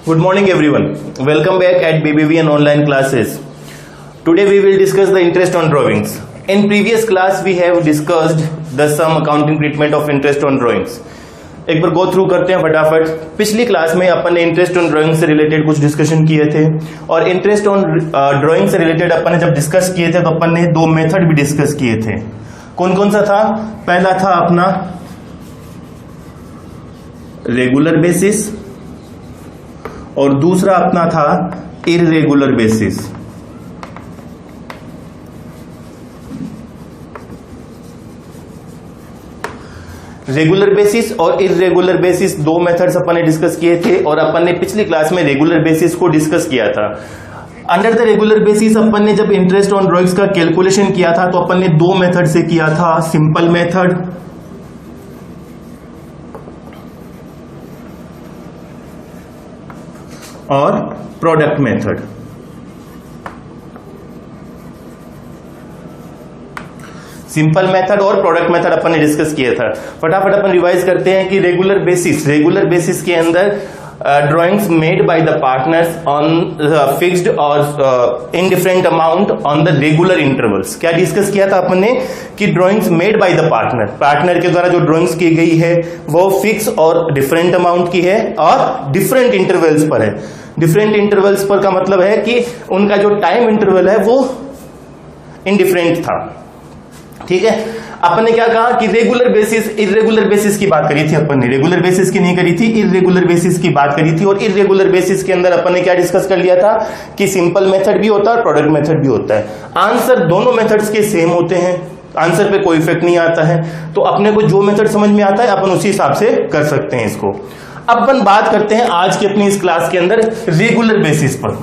Good morning everyone. Welcome back at BBVN online classes. Today we will discuss the interest on drawings. In previous class we have discussed the sum accounting treatment of interest on drawings. एक बार go through करते हैं फटाफट. पिछली class में अपन ने interest on drawing से related कुछ discussion किए थे और इंटरेस्ट ऑन ड्राइंग से रिलेटेड अपन ने जब डिस्कस किए थे तो अपन ने दो मेथड भी डिस्कस किए थे. कौन कौन सा था? पहला था अपना रेगुलर बेसिस और दूसरा अपना था इर्रेगुलर बेसिस. रेगुलर बेसिस और इर्रेगुलर बेसिस दो मेथड्स अपन ने डिस्कस किए थे और अपन ने पिछली क्लास में रेगुलर बेसिस को डिस्कस किया था. अंडर द रेगुलर बेसिस अपन ने जब इंटरेस्ट ऑन ड्राइंग्स का कैलकुलेशन किया था तो अपन ने दो मेथड से किया था, सिंपल मेथड और प्रोडक्ट मेथड. सिंपल मेथड और प्रोडक्ट मेथड अपन ने डिस्कस किया था. फटाफट अपन रिवाइज करते हैं कि रेगुलर बेसिस के अंदर drawings made by the partners on fixed और indifferent amount on the regular intervals. क्या डिस्कस किया था अपन ने कि drawings made by the partner के द्वारा जो ड्राइंग्स की गई है वो फिक्स और डिफरेंट अमाउंट की है और डिफरेंट इंटरवल्स पर है. डिफरेंट इंटरवल्स पर का मतलब है कि उनका जो टाइम इंटरवल है वो इनडिफरेंट था. ठीक है. अपन ने क्या कहा कि रेगुलर बेसिस इर्रेगुलर बेसिस की बात करी थी अपन ने, रेगुलर बेसिस की नहीं करी थी, इर्रेगुलर बेसिस की बात करी थी. और इर्रेगुलर बेसिस के अंदर अपन ने क्या डिस्कस कर लिया था कि सिंपल मेथड भी होता है और प्रोडक्ट मेथड भी होता है. आंसर दोनों मेथड्स के सेम होते हैं, आंसर पे कोई इफेक्ट नहीं आता है. तो अपने को जो मेथड समझ में आता है अपन उसी हिसाब से कर सकते हैं इसको. अब अपन बात करते हैं आज की अपनी इस क्लास के अंदर रेगुलर बेसिस पर.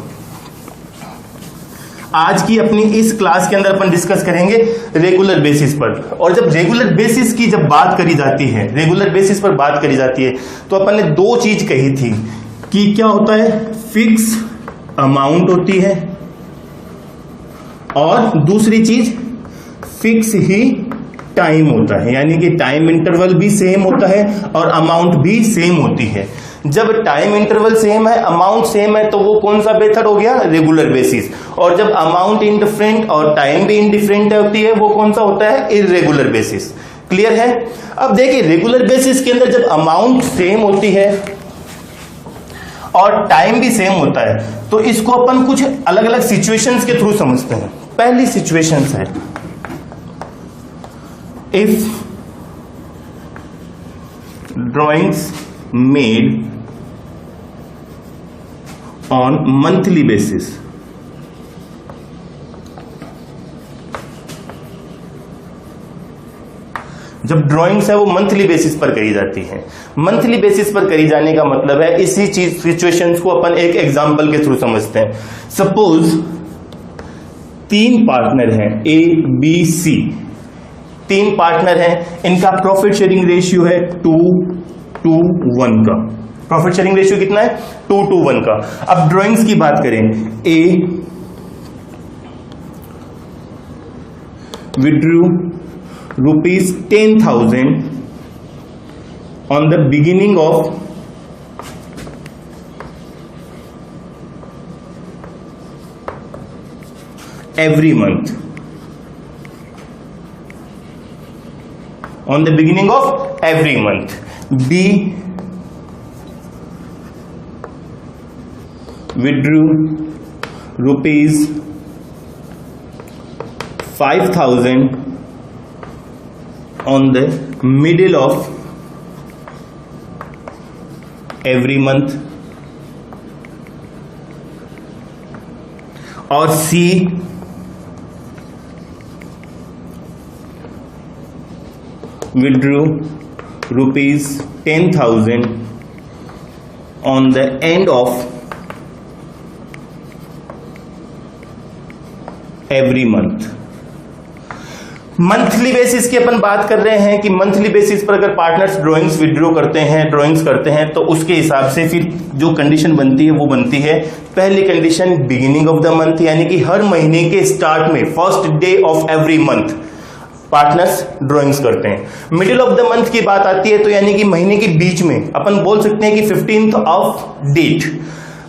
आज की अपनी इस क्लास के अंदर अपन डिस्कस करेंगे रेगुलर बेसिस पर. और जब रेगुलर बेसिस की जब बात करी जाती है, रेगुलर बेसिस पर बात करी जाती है तो अपन ने दो चीज कही थी कि क्या होता है, फिक्स अमाउंट होती है और दूसरी चीज फिक्स ही टाइम होता है. यानी कि टाइम इंटरवल भी सेम होता है और अमाउंट भी सेम होती है. जब टाइम इंटरवल सेम है, अमाउंट सेम है तो वो कौन सा मेथड हो गया, रेगुलर बेसिस. और जब अमाउंट इंडिफरेंट और टाइम भी इंडिफरेंट होती है वो कौन सा होता है, इर्रेगुलर बेसिस. क्लियर है. अब देखिए रेगुलर बेसिस के अंदर जब अमाउंट सेम होती है और टाइम भी सेम होता है तो इसको अपन कुछ अलग अलग सिचुएशंस के थ्रू समझते हैं. पहली सिचुएशन है if drawings made on monthly basis. जब ड्राइंग्स है वो मंथली बेसिस पर करी जाती है. मंथली बेसिस पर करी जाने का मतलब है इसी चीज सिचुएशंस को अपन एक एग्जांपल के थ्रू समझते हैं. सपोज तीन पार्टनर हैं ए बी सी, तीन पार्टनर हैं, इनका प्रॉफिट शेयरिंग रेशियो है 2:1 का. प्रॉफिट शेयरिंग रेशियो कितना है, 2:1 का. अब ड्राइंग्स की बात करें, A withdrew ₹10,000 on the beginning of every month. On the beginning of every month. B withdrew ₹5,000 on the middle of every month. और C withdrew ₹10,000 on the end of every month. Monthly basis की अपन बात कर रहे हैं कि monthly basis पर अगर पार्टनर्स ड्राइंग्स विड्रॉ करते हैं, ड्राइंग्स करते हैं तो उसके हिसाब से फिर जो कंडीशन बनती है वो बनती है, पहली condition beginning of the month, यानी कि हर महीने के स्टार्ट में first day of every month partners drawings करते हैं। मिडिल ऑफ द मंथ की बात आती है तो यानी कि महीने के बीच में अपन बोल सकते हैं कि 15th ऑफ डेट,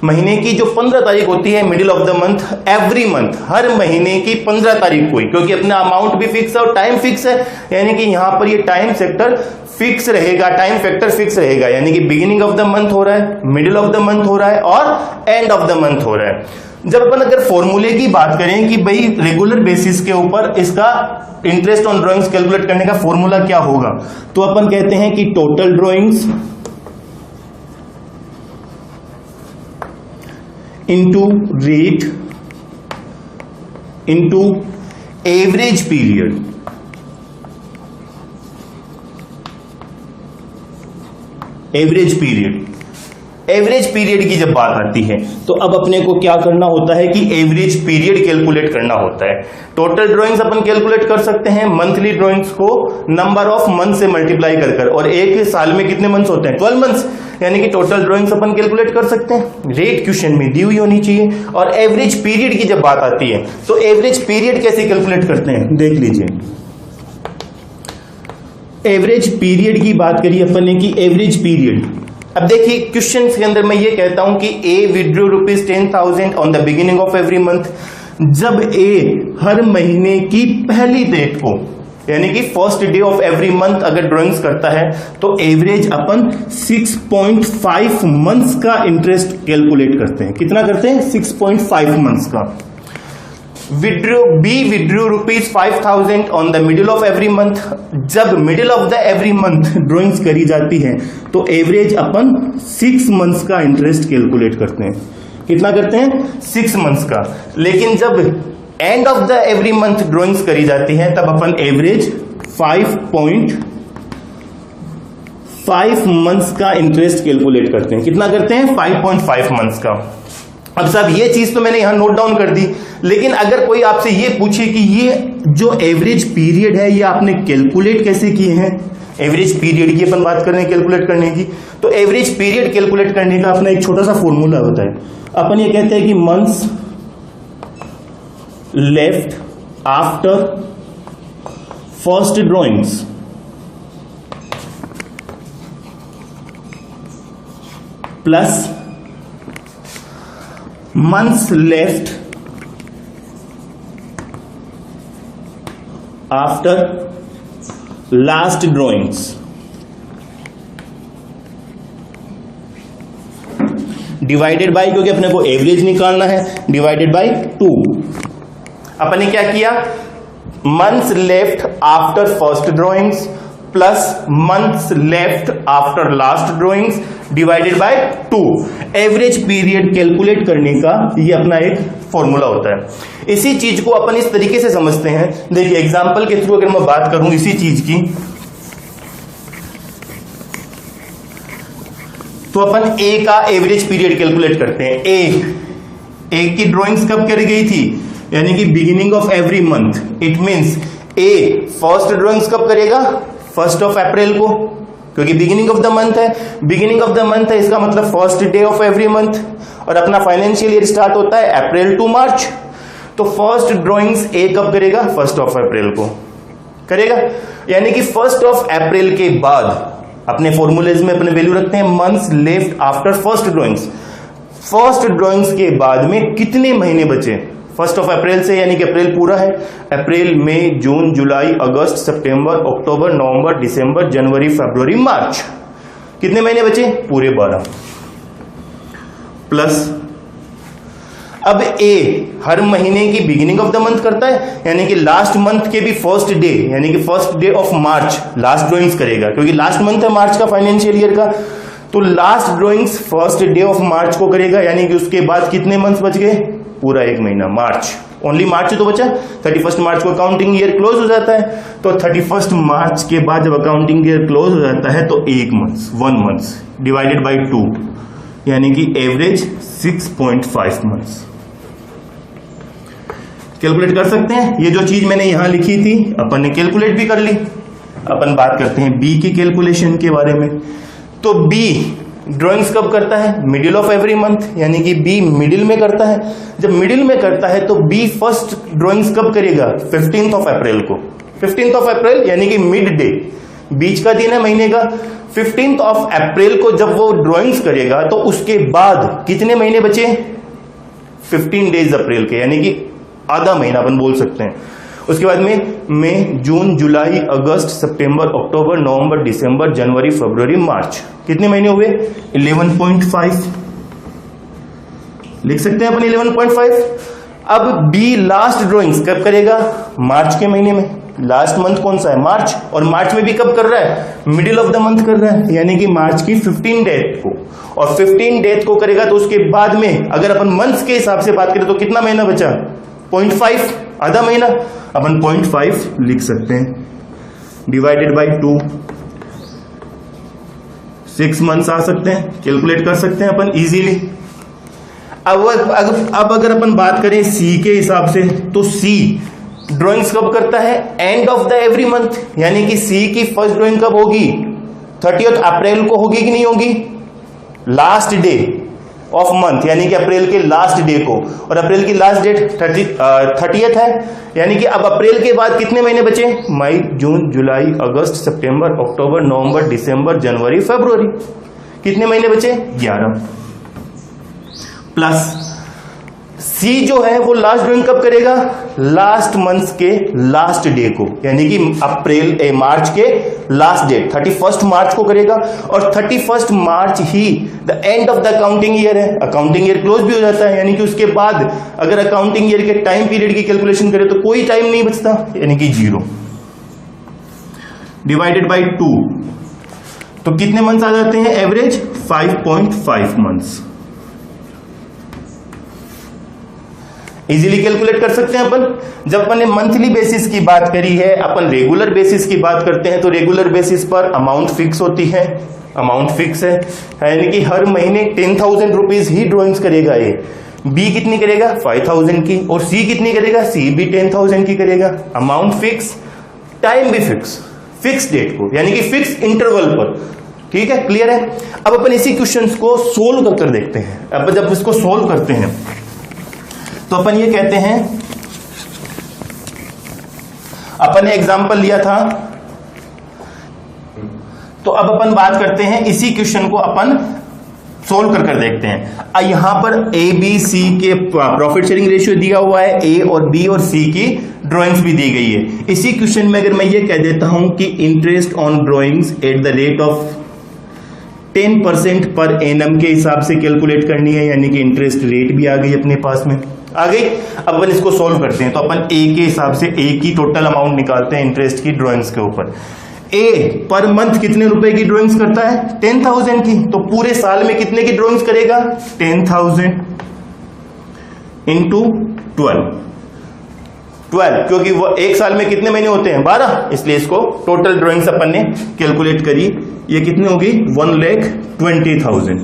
महीने की जो 15 तारीख होती है, middle of the month, every month, हर महीने की 15 तारीख को ही, क्योंकि अपना अमाउंट भी फिक्स है और टाइम फिक्स है, यानी कि यहां पर ये टाइम सेक्टर फिक्स रहेगा, टाइम फैक्टर फिक्स रहेगा, यानी कि बिगिनिंग ऑफ द मंथ हो रहा है, मिडिल ऑफ द मंथ हो रहा है और एंड ऑफ द मंथ हो रहा है। जब अपन अगर फॉर्मूले की बात करें कि भाई रेगुलर बेसिस के ऊपर इसका इंटरेस्ट ऑन ड्राइंग्स कैलकुलेट करने का फॉर्मूला क्या होगा, तो अपन कहते हैं कि total drawings into rate into average period, average period की जब बात आती है तो अब अपने को क्या करना होता है कि एवरेज पीरियड कैलकुलेट करना होता है। टोटल ड्राइंग्स अपन कैलकुलेट कर सकते हैं मंथली ड्राइंग्स को नंबर ऑफ मंथ से मल्टीप्लाई कर, और एक साल में कितने मंथ्स होते हैं, 12 मंथ्स, यानी कि टोटल ड्राइंग्स अपन कैलकुलेट कर सकते हैं। रेट क्वेश्चन में दी हुई होनी चाहिए। और एवरेज पीरियड की जब बात आती है तो एवरेज पीरियड कैसे कैलकुलेट करते हैं, देख लीजिए। एवरेज पीरियड की बात करिए अपन ने कि एवरेज पीरियड, अब देखिए क्वेश्चन के अंदर मैं ये कहता हूं कि A withdrew ₹10,000 on the beginning of every month. जब ए हर महीने की पहली डेट को, यानी कि first day of every month अगर ड्राइंग्स करता है तो एवरेज अपन 6.5 मंथ्स का इंटरेस्ट कैलकुलेट करते हैं। कितना करते हैं, 6.5 मंथ्स का। B withdrew ₹5,000 on the middle of every month. जब middle of the every month drawings करी जाती है तो एवरेज अपन 6 मंथ्स का इंटरेस्ट कैलकुलेट करते हैं। कितना करते हैं, 6 मंथ्स का। लेकिन जब and of the every month drawings करी जाती है तब अपन एवरेज 5.5 मंथ्स का इंटरेस्ट कैलकुलेट करते हैं। कितना करते हैं, 5.5 मंथ्स का। अब साहब ये चीज तो मैंने यहां नोट डाउन कर दी, लेकिन अगर कोई आपसे ये पूछे कि ये जो एवरेज पीरियड है ये आपने कैलकुलेट कैसे किए हैं, एवरेज पीरियड की अपन बात कर रहे हैं कैलकुलेट करने की, तो एवरेज पीरियड कैलकुलेट करने का अपना एक छोटा सा फॉर्मूला होता है। अपन ये कहते हैं कि months left after first drawings plus months left after last drawings divided by, क्योंकि अपने को एवरेज निकालना है, डिवाइडेड बाय 2। अपन ने क्या किया, months left after first drawings plus months left after last drawings divided by 2। Average period calculate करने का ये अपना एक फॉर्मूला होता है। इसी चीज को अपन इस तरीके से समझते हैं। देखिए एग्जांपल के थ्रू अगर मैं बात करूं इसी चीज की, तो अपन ए का एवरेज पीरियड कैलकुलेट करते हैं। ए की ड्राइंग्स कब करी गई थी, यानी कि beginning of every month. It means A first drawings कब करेगा, 1 अप्रैल को, क्योंकि बिगिनिंग ऑफ द मंथ है। बिगिनिंग ऑफ द मंथ है इसका मतलब first day of every month, और अपना फाइनेंशियल ईयर स्टार्ट होता है अप्रैल टू मार्च। तो फर्स्ट ड्राइंग्स ए कब करेगा, 1 अप्रैल को करेगा, यानी कि 1 अप्रैल के बाद अपने फॉर्मूलेज में अपने वैल्यू रखते हैं months left after first drawings. First drawings के बाद में कितने महीने बचे, 1 अप्रैल से, यानी कि अप्रैल पूरा है, अप्रैल मई जून जुलाई अगस्त सितंबर अक्टूबर नवंबर दिसंबर जनवरी फरवरी मार्च, कितने महीने बचे, पूरे 12 प्लस। अब ए हर महीने की बिगिनिंग ऑफ द मंथ करता है, यानी कि लास्ट मंथ के भी फर्स्ट डे, यानी कि first day of March last drawings करेगा, क्योंकि लास्ट मंथ है मार्च का फाइनेंशियल ईयर का। तो last drawings first day of March को करेगा, यानी कि उसके बाद कितने मंथ्स बच गए, पूरा 1 महीना, मार्च, ओनली मार्च तो बचा। 31 मार्च को अकाउंटिंग ईयर क्लोज हो जाता है, तो 31 मार्च के बाद जब अकाउंटिंग ईयर क्लोज हो जाता है तो 1 मंथ डिवाइडेड बाय 2, यानी कि एवरेज 6.5 मंथ्स कैलकुलेट कर सकते हैं। ये जो चीज मैंने यहां लिखी थी अपन ने कैलकुलेट भी कर ली। अपन बात करते हैं बी की कैलकुलेशन के बारे में। तो बी ड्राइंग्स कब करता है, मिडिल ऑफ एवरी मंथ, यानी कि बी मिडिल में करता है। जब मिडिल में करता है तो बी फर्स्ट ड्राइंग्स कब करेगा, 15 अप्रैल को। 15 अप्रैल यानी कि मिड डे, बीच का दिन है महीने का। 15th ऑफ अप्रैल को जब वो ड्राइंग्स करेगा तो उसके बाद कितने महीने बचे? 15 डेज अप्रैल के, यानी कि आधा महीना अपन बोल सकते हैं। उसके बाद में मई, जून, जुलाई, अगस्त, सितंबर, अक्टूबर, नवंबर, दिसंबर, जनवरी, फरवरी, मार्च, कितने महीने हुए? 11.5 लिख सकते हैं अपन 11.5। अब बी लास्ट ड्राइंग्स कब करेगा? मार्च के महीने में। लास्ट मंथ कौन सा है? मार्च। और मार्च में भी कब कर रहा है? मिडिल ऑफ द मंथ कर रहा है, यानी कि मार्च की 15 डेट को। और 15 डेट को करेगा तो उसके बाद में अगर अपन मंथ्स के हिसाब से बात करें तो कितना महीना बचा? 0.5, आधा महीना। अपन 0.5 लिख सकते हैं, डिवाइडेड बाई 2, 6 मंथ्स आ सकते हैं, कैलकुलेट कर सकते हैं अपन इजीली। अब अगर अपन बात करें सी के हिसाब से, तो सी ड्राइंग्स कब करता है? And of the every month, यानी कि सी की फर्स्ट ड्राइंग कब होगी? 30th अप्रैल को होगी कि नहीं होगी? लास्ट डे ऑफ मंथ, यानी कि अप्रैल के लास्ट डे को। और अप्रैल की लास्ट डेट 30th है, यानी कि अब अप्रैल के बाद कितने महीने बचे? मई, जून, जुलाई, अगस्त, सितंबर, अक्टूबर, नवंबर, दिसंबर, जनवरी, फरवरी, कितने महीने बचे? 11 प्लस सी जो है वो लास्ट ड्राइंग कब करेगा? लास्ट मंथ के लास्ट डे को, यानी कि मार्च के लास्ट डेट 31 मार्च को करेगा। और 31 मार्च ही the end of the accounting year है, अकाउंटिंग ईयर क्लोज भी हो जाता है, यानी कि उसके बाद अगर अकाउंटिंग ईयर के टाइम पीरियड की कैलकुलेशन करें तो कोई टाइम नहीं बचता, यानी कि 0 डिवाइडेड बाई 2, तो कितने मंथ्स आ जाते हैं? Average 5.5 months. इजीली कैलकुलेट कर सकते हैं अपन। जब अपन ने मंथली बेसिस की बात करी है, अपन रेगुलर बेसिस की बात करते हैं, तो रेगुलर बेसिस पर अमाउंट फिक्स होती है, अमाउंट फिक्स है, यानी कि हर महीने 10,000 रुपीज ही ड्राइंग्स करेगा ये। बी कितनी करेगा? 5,000 की। और सी कितनी करेगा? सी भी 10,000 की करेगा। अमाउंट फिक्स, टाइम भी फिक्स, फिक्स डेट को, यानी कि फिक्स इंटरवल पर। ठीक है, क्लियर है? अब अपन इसी क्वेश्चंस को सोल्व कर देखते हैं। अब जब इसको सोल्व करते हैं तो अपन ये कहते हैं, अपन ने एग्जाम्पल लिया था, तो अब अपन बात करते हैं इसी क्वेश्चन को अपन सोल्व कर देखते हैं। यहां पर ए बी सी के प्रॉफिट शेयरिंग रेशियो दिया हुआ है, ए और बी और सी की ड्राइंग्स भी दी गई है। इसी क्वेश्चन में अगर मैं ये कह देता हूं कि interest on drawings at the rate of 10% per annum के हिसाब से कैलकुलेट करनी है, यानी कि इंटरेस्ट रेट भी आ गई अपने पास में, आ गई। अब अपन इसको सोल्व करते हैं, तो अपन ए के हिसाब से ए की टोटल अमाउंट निकालते हैं इंटरेस्ट की ड्राइंग्स के ऊपर। ए पर मंथ कितने रुपए की ड्राइंग्स करता है? 10,000 की। तो पूरे साल में कितने की ड्राइंग्स करेगा? 10,000 इंटू 12, क्योंकि वो एक साल में कितने महीने होते हैं? 12, इसलिए इसको टोटल ड्राइंग्स अपन ने कैलकुलेट करी। ये कितनी होगी? 1,20,000।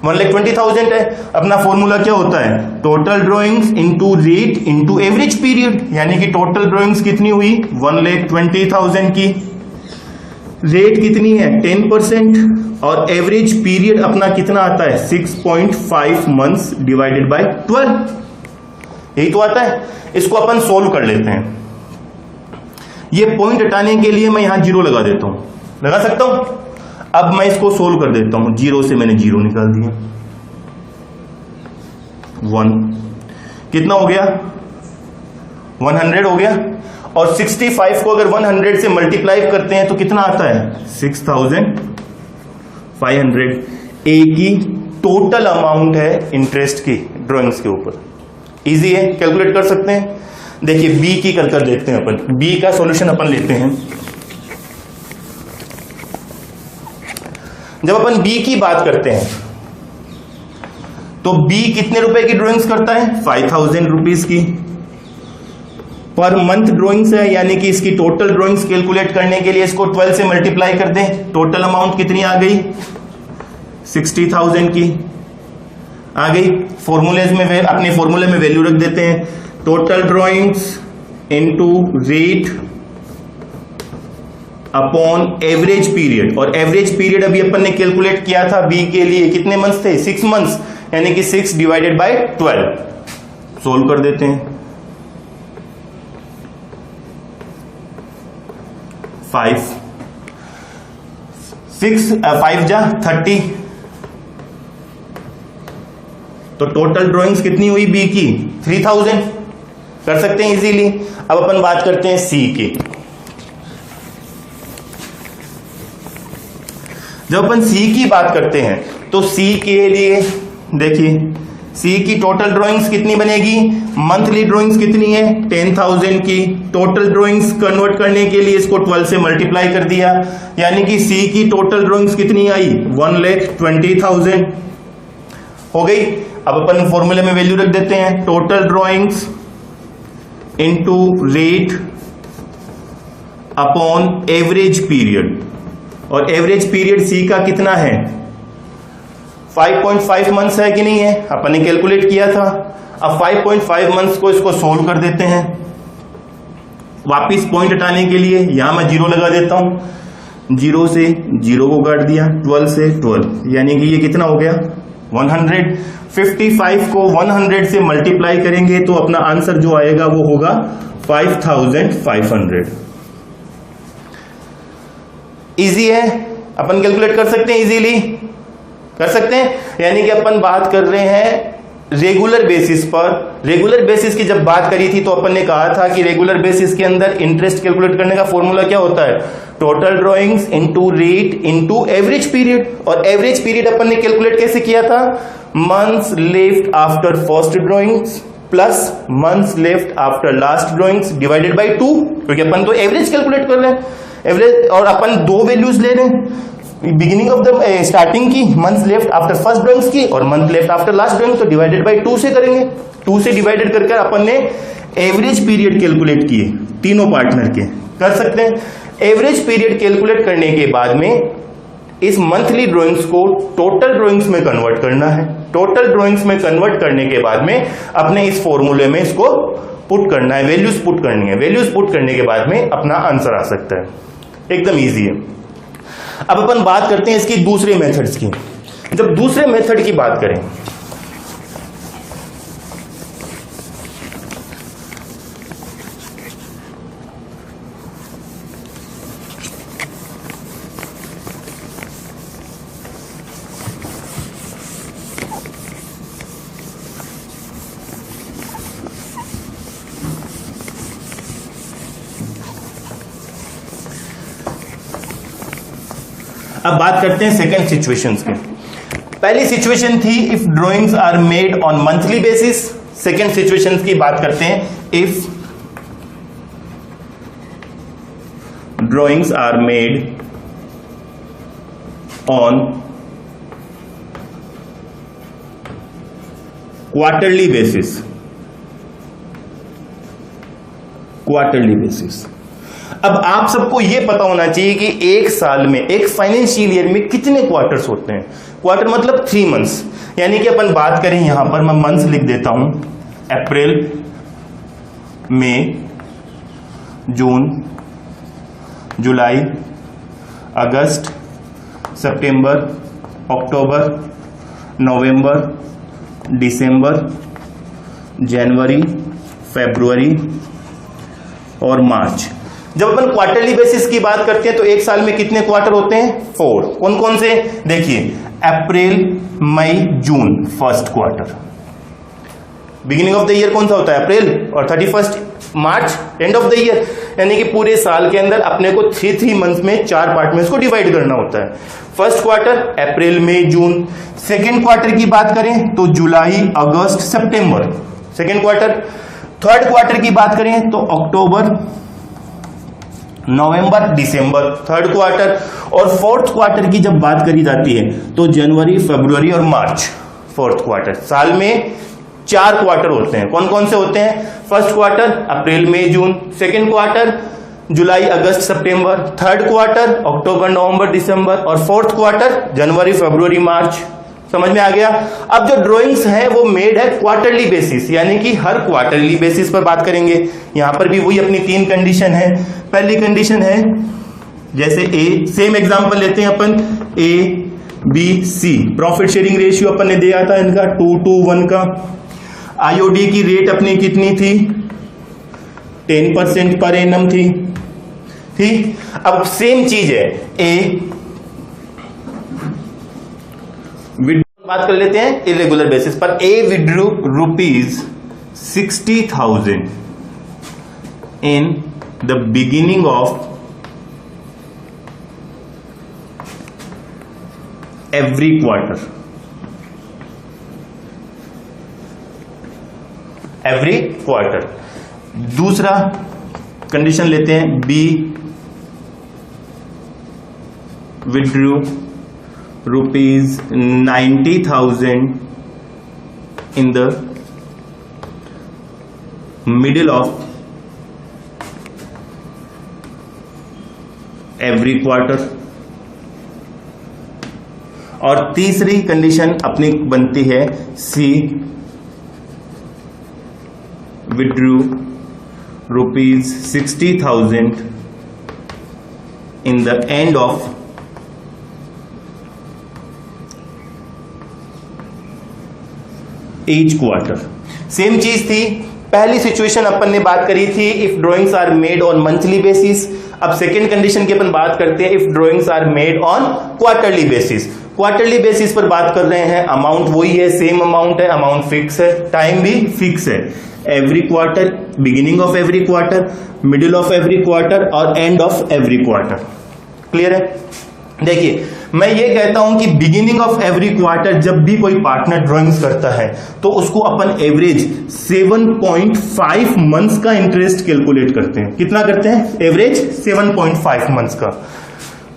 1,20,000 है। अपना फॉर्मूला क्या होता है? Total drawings into rate into average period, यानी कि टोटल ड्राइंग्स कितनी हुई? 1,20,000 की। रेट कितनी है? 10%। और एवरेज पीरियड अपना कितना आता है? 6.5 मंथ्स डिवाइडेड बाय 12, यही तो आता है। इसको अपन सोल्व कर लेते हैं। ये पॉइंट हटाने के लिए मैं यहां 0 लगा देता हूं, लगा सकता हूं। अब मैं इसको सोल्व कर देता हूं। 0 से मैंने 0 निकाल दिया, 1 कितना हो गया? 100 हो गया। और 65 को अगर 100 से मल्टीप्लाई करते हैं तो कितना आता है? 6,500। ए की टोटल अमाउंट है इंटरेस्ट की ड्राइंग्स के ऊपर। इजी है, कैलकुलेट कर सकते हैं। देखिए बी की कर देखते हैं अपन। बी का सॉल्यूशन अपन लेते हैं। जब अपन बी की बात करते हैं तो बी कितने रुपए की ड्राइंग्स करता है? 5,000 रुपीज की पर मंथ ड्राइंग्स है, यानी कि इसकी टोटल ड्राइंग्स कैलकुलेट करने के लिए इसको 12 से मल्टीप्लाई कर दें। टोटल अमाउंट कितनी आ गई? 60,000 की आ गई। फॉर्मूलेज में अपने फॉर्मूले में वैल्यू रख देते हैं। Total drawings into rate upon average period. और एवरेज पीरियड अभी अपन ने कैलकुलेट किया था बी के लिए, कितने मंथ्स थे? 6 मंथ्स, यानी कि 6 डिवाइडेड बाय 12। सोल्व कर देते हैं। 5 5 जा 30, तो टोटल ड्राइंग्स कितनी हुई बी की 3000, कर सकते हैं इजीली। अब अपन बात करते हैं सी की। जब अपन सी की बात करते हैं तो सी के लिए देखिए, सी की टोटल ड्राइंग्स कितनी बनेगी, मंथली ड्राइंग्स कितनी है 10,000 की। टोटल ड्राइंग्स कन्वर्ट करने के लिए इसको 12 से मल्टीप्लाई कर दिया, यानी कि सी की टोटल ड्राइंग्स कितनी आई 1,20,000 हो गई। अब अपन फॉर्मूले में वैल्यू रख देते हैं, total drawings into rate upon average period, और एवरेज पीरियड सी का कितना है 5.5 मंथ्स है कि नहीं है, अपन ने कैलकुलेट किया था। अब 5.5 मंथ्स को इसको सोल्व कर देते हैं। वापिस पॉइंट हटाने के लिए यहां मैं 0 लगा देता हूं, 0 से 0 को काट दिया, 12 से 12, यानी कि ये कितना हो गया 100। 55 को 100 से मल्टीप्लाई करेंगे तो अपना आंसर जो आएगा वो होगा 5,500। इजी है, अपन कैलकुलेट कर सकते हैं, इजीली कर सकते हैं। यानी कि अपन बात कर रहे हैं रेगुलर बेसिस पर। रेगुलर बेसिस की जब बात करी थी तो अपन ने कहा था कि रेगुलर बेसिस के अंदर इंटरेस्ट कैलकुलेट करने का फॉर्मूला क्या होता है, total drawings into rate into average period. और एवरेज पीरियड अपन ने कैलकुलेट कैसे किया था, months left after first drawings plus months left after last drawings divided by 2, क्योंकि अपन तो एवरेज कैलकुलेट कर रहे हैं, एवरेज। और अपन दो वैल्यूज ले रहे हैं, बिगिनिंग ऑफ द स्टार्टिंग की month left after first drawings की और month left after last drawings, तो डिवाइडेड बाय 2 से करेंगे। 2 से डिवाइडेड करके अपन ने एवरेज पीरियड कैलकुलेट किए तीनों पार्टनर के, कर सकते हैं। एवरेज पीरियड कैलकुलेट करने के बाद में इस मंथली ड्राइंग्स को टोटल ड्राइंग्स में कन्वर्ट करना है। टोटल ड्राइंग्स में कन्वर्ट करने के बाद में अपने इस फॉर्मूले में इसको पुट करना है, वैल्यूज पुट करनी है। वैल्यूज पुट करने के बाद में अपना आंसर आ सकता है, एकदम ईजी है। अब अपन बात करते हैं इसकी दूसरे मेथड्स की। जब दूसरे मेथड की बात करें, अब बात करते हैं सेकंड सिचुएशंस के। पहली सिचुएशन थी if drawings are made on monthly basis. Second situation की बात करते हैं if drawings are made on quarterly basis. Quarterly basis. अब आप सबको यह पता होना चाहिए कि एक साल में, एक फाइनेंशियल ईयर में कितने क्वार्टर्स होते हैं। क्वार्टर मतलब 3 मंथ्स, यानी कि अपन बात करें, यहां पर मैं मंथ्स लिख देता हूं, अप्रैल, मई, जून, जुलाई, अगस्त, सितंबर, अक्टूबर, नवंबर, दिसंबर, जनवरी, फरवरी और मार्च। जब अपन क्वार्टरली बेसिस की बात करते हैं तो एक साल में कितने क्वार्टर होते हैं 4। कौन कौन से, देखिए April, May, June first quarter. Beginning of the year कौन सा होता है अप्रैल, और 31 March end of the year. यानी कि पूरे साल के अंदर अपने को 3 मंथ में 4 पार्ट में इसको डिवाइड करना होता है। फर्स्ट क्वार्टर अप्रैल, मई, जून। सेकेंड क्वार्टर की बात करें तो जुलाई, अगस्त, सितंबर, सेकेंड क्वार्टर। थर्ड क्वार्टर की बात करें तो अक्टूबर, नवंबर, दिसंबर, थर्ड क्वार्टर। और फोर्थ क्वार्टर की जब बात करी जाती है तो जनवरी, फरवरी और मार्च, फोर्थ क्वार्टर। साल में 4 क्वार्टर होते हैं। कौन कौन से होते हैं, फर्स्ट क्वार्टर अप्रैल, मई, जून, सेकेंड क्वार्टर जुलाई, अगस्त, सितंबर, थर्ड क्वार्टर अक्टूबर, नवंबर, दिसंबर, और फोर्थ क्वार्टर जनवरी, फरवरी, मार्च। समझ में आ गया। अब जो ड्राइंग्स है वो मेड है क्वार्टरली बेसिस, यानी कि हर क्वार्टरली बेसिस पर बात करेंगे। यहां पर भी वही अपनी 3 कंडीशन है। पहली कंडीशन है जैसे ए, सेम एग्जांपल लेते हैं अपन, A B C, profit sharing ratio अपन ने दिया था इनका 2:1 का। आईओडी की रेट अपनी कितनी थी 10% पर एनम थी, ठीक। अब सेम चीज है, ए बात कर लेते हैं इरेगुलर बेसिस पर। A withdrew ₹60,000 in the beginning of every quarter. Every quarter. दूसरा कंडीशन लेते हैं, B withdrew ₹90,000 in the middle of every quarter। और तीसरी कंडीशन अपनी बनती है, C withdrew ₹60,000 in the end of each quarter। Same चीज थी, पहली सिचुएशन अपन ने बात करी थी if drawings are made on monthly basis. अब सेकेंड कंडीशन की अपन बात करते हैं if drawings are made on quarterly basis. Quarterly basis पर बात कर रहे हैं, अमाउंट वही है, सेम अमाउंट है, अमाउंट फिक्स है, टाइम भी फिक्स है। Every quarter, beginning of every quarter, middle of every quarter और end of every quarter. Clear है? देखिए, मैं ये कहता हूं कि बिगिनिंग ऑफ एवरी क्वार्टर जब भी कोई पार्टनर ड्राइंग्स करता है तो उसको अपन एवरेज 7.5 मंथ्स का इंटरेस्ट कैलकुलेट करते हैं। कितना करते हैं? एवरेज 7.5 मंथ्स का।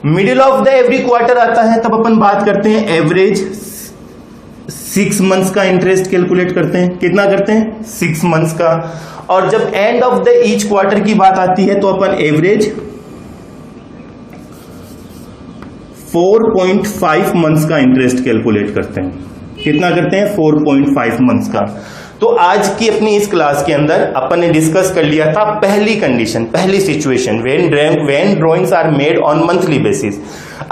Middle of the every quarter आता है तब अपन बात करते हैं एवरेज 6 मंथ्स का इंटरेस्ट कैलकुलेट करते हैं। कितना करते हैं? 6 मंथ्स का। और जब and of the each quarter की बात आती है तो अपन एवरेज 4.5 मंथ्स का इंटरेस्ट कैलकुलेट करते हैं। कितना करते हैं? 4.5 मंथ्स का। तो आज की अपनी इस क्लास के अंदर अपन ने डिस्कस कर लिया था पहली कंडीशन, पहली situation, when drawings are made on monthly basis.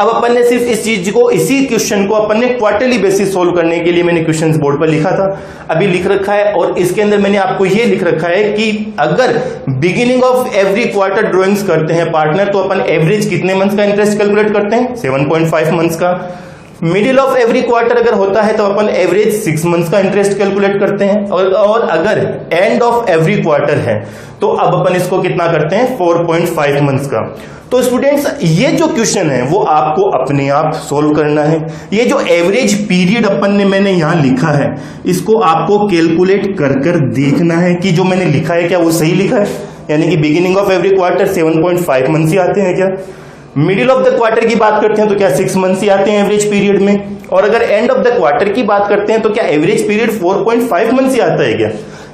अब अपन ने सिर्फ इस चीज को, इसी क्वेश्चन को अपन ने क्वार्टरली बेसिस सोल्व करने के लिए मैंने क्वेश्चंस बोर्ड पर लिखा था, अभी लिख रखा है। और इसके अंदर मैंने आपको ये लिख रखा है कि अगर beginning of every quarter drawings करते हैं पार्टनर तो अपन एवरेज कितने मंथ्स का इंटरेस्ट कैलकुलेट करते हैं? 7.5 मंथ्स का। मिडिल ऑफ एवरी क्वार्टर अगर होता है तो अपन एवरेज 6 मंथ्स का इंटरेस्ट कैलकुलेट करते हैं। और अगर एंड ऑफ एवरी क्वार्टर है तो अब अपन इसको कितना करते हैं? 4.5 मंथ्स का। तो स्टूडेंट्स, ये जो क्वेश्चन है वो आपको अपने आप सोल्व करना है। ये जो एवरेज पीरियड अपन ने मैंने यहां लिखा है इसको आपको कैलकुलेट कर कर देखना है कि जो मैंने लिखा है क्या वो सही लिखा है। यानी कि beginning of every quarter 7.5 months ही आते हैं क्या? मिडिल ऑफ द क्वार्टर की बात करते हैं तो क्या 6 मंथ्स ही आते हैं एवरेज पीरियड में? और अगर एंड ऑफ द क्वार्टर की बात करते हैं तो क्या एवरेज पीरियड 4.5 मंथ्स ही आता है क्या?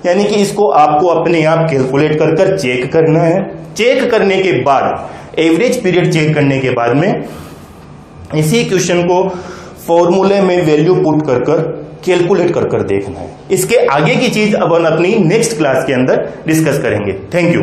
यानी कि इसको आपको अपने आप कैलकुलेट कर कर चेक करना है। चेक करने के बाद, एवरेज पीरियड चेक करने के बाद में इसी क्वेश्चन को फॉर्मूले में वैल्यू पुट कर कर कैलकुलेट कर कर देखना है। इसके आगे की चीज अब हम अपनी नेक्स्ट क्लास के अंदर डिस्कस करेंगे। Thank you.